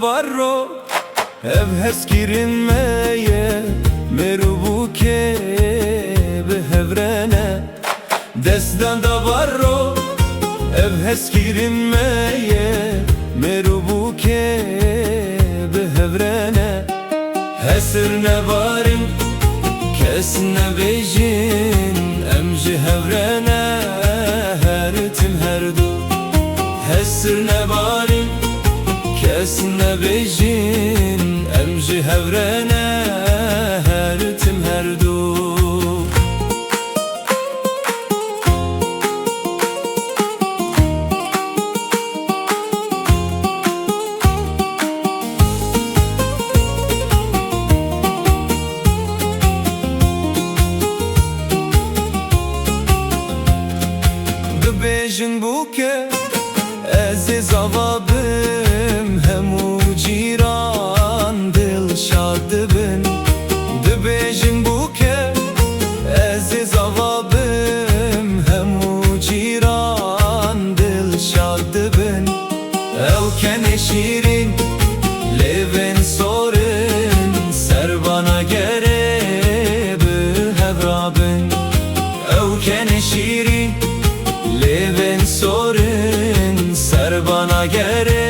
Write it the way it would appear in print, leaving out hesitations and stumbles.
barro ev heskirin meye merubuke behevrene destan da barro ev heskirin meye merubuke behevrene hesir ne varim kes ne bejin emji hevrene her tim her du hesir ne varim kes ne bejin emji hevrene her tim her du Bejin buke aziz avabim hemu ciran dil şad bin Bejin buke aziz avabim hemu ciran dil şad bin ev kene şirin levin sorin serbana gere behevrabin ev kene şirin Levin sorin serbana gere